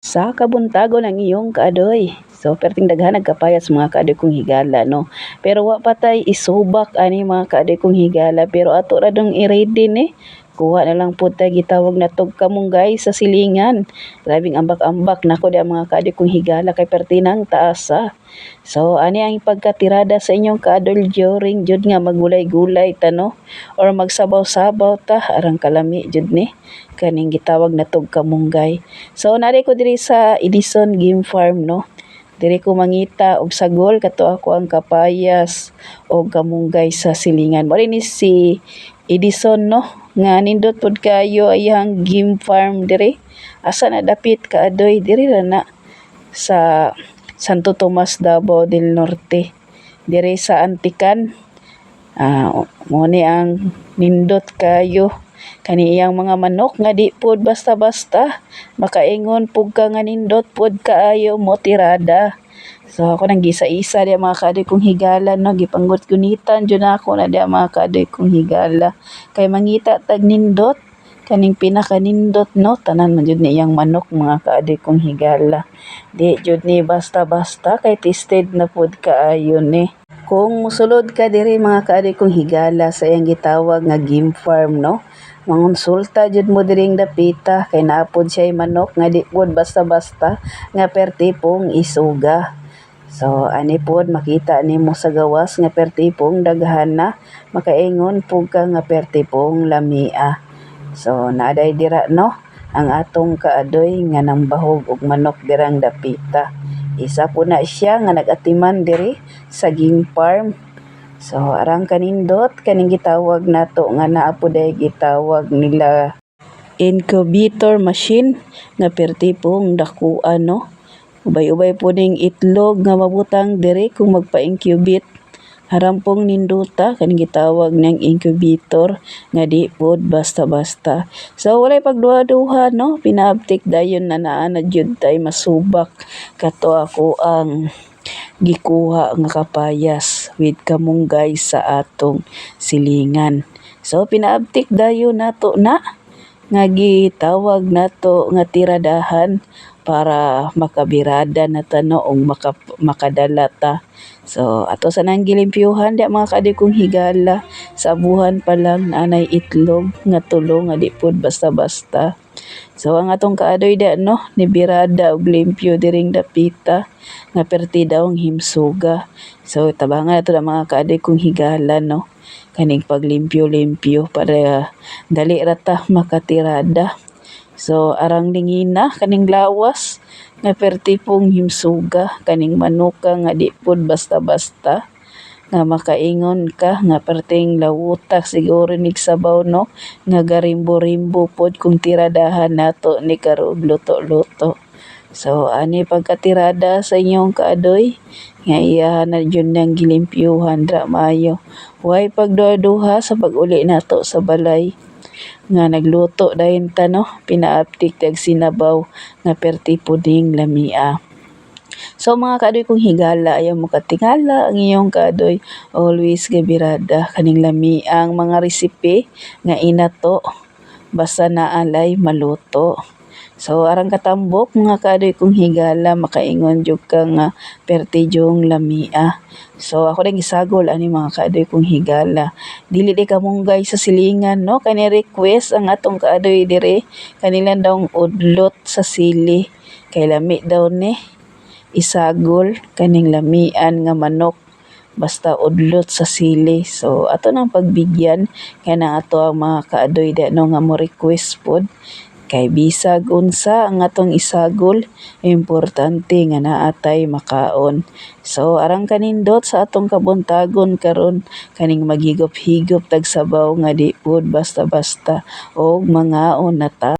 Sa kabuntagon ang iyong kaadoy. So perting daghan nagkapayas mga kaadoy kong higala no. Pero wa patay isubak ani mga kaadoy kong higala pero ato ra dong i-ready ni. Kuha na lang pud tay gitawag na tog kamunggay sa silingan. Grabing ambak-ambak nako di ang mga kaadoy kong higala kay pertinang taasa. So ani ang pagkatirada sa inyong kaadol during jud nga magulay-gulay ta no or magsabaw-sabaw ta arang kalami jud ni kaning gitawag na tog kamunggay. So nari ko diri sa Edison Game Farm no. Diri ko mangita og sagol kato ako ang kapayas o kamunggay sa silingan. Mo ni si Edison no nga nindot pud kayo ayang game farm diri. Asa na dapit kaadoy diri ra na sa Santo Tomas, Davao del Norte. Diri sa Antican. Mo ni ang nindot kayo kani iyang mga manok nga di pud basta-basta makaingon pug ka nga nindot pud kaayo mo tirada. So ako nang gisa-isa di mga kaadoy kong higala no gipanggut gunitan jud ako na di mga kaadoy kong higala kay mangita tag nindot kaning pinakanindot no tanan man jud ni iyang manok mga kaadoy kong higala. Di jud ni basta-basta kay tested na pud kaayo ni. Kung musulod ka diri mga kaadoy kong higala sa iyang gitawag nga game farm no mangonsulta jud mo diring dapita kay naapod siya manok nga di pud basta-basta nga pertipong isuga. So ani pod makita nimo sa gawas nga pertipong daghan na makaingon pug ka nga pertipong lamia. So naaday dira no ang atong kaadoy nga nambahog og manok dirang dapita. Isa po na siya nga nagatiman diri sa game farm. So arang kanindot kaning gitawag nato nga naa po day gitawag nila incubator machine nga pertipong dakuan no. Ubay-ubay po ning itlog nga mabutang diri kung magpa-incubate. Harampong ninduta kaning gitawag ng incubator nga di pod basta-basta. So walay pagduha-duha no pinaabtik dayon na naa na jud tay masubak kato ako ang gikuha nga kapayas with kamunggay sa atong silingan. So pinaabtik dayon nato na nga gitawag nato nga tiradahan para makabirada na ta no og makadala ta. So ato sa nang gilimpyuhan di mga kaadoy kong higala sa buhan pa lang anay itlog nga tulo nga di pud basta-basta. So ang atong kaadoy da no ni birada og limpyo diring dapita nga perti daw ang himsuga. So tabangan nato na mga kaadoy kong higala no kaning paglimpyo-limpyo para dali ra ta makatirada. So arang lingina kaning lawas nga pertipong himsuga kaning manuka nga di pud basta-basta nga makaingon ka nga perting lawutak siguro nig sabaw no nga garimbo-rimbo pod kung tiradahan nato ni karog luto-luto. So ani pagkatirada sa inyong kaadoy nga iya na jud nang gilimpyuhan dra maayo. Huway pagduha-duha sa pag-uli nato sa balay nga nagluto dayon ta no pinaaptik tag sinabaw nga perti puding lamia. So mga kaadoy kong higala ayaw mo katingala ang iyong kaadoy always gabirada kaning lamiang mga resipe nga inato basta naalay maluto. So arang katambok mga kaadoy kong higala makaingon jud ka nga perti jong lamia. So ako ring gisagol ani mga kaadoy kong higala. Dili di kamunggay sa silingan no kani request ang atong kaadoy dire kanilang daw udlot sa sili kay lami daw ni isagol kaning lamian nga manok basta udlot sa sili. So ato nang pagbigyan kana ato ang mga kaadoy da no nga mo request pod kay bisag unsa ang atong isagol importante nga naatay makaon. So arang kanindot sa atong kabuntagon karon kaning maghigop-higop tag sabaw nga di pud basta-basta og mangaon na ta.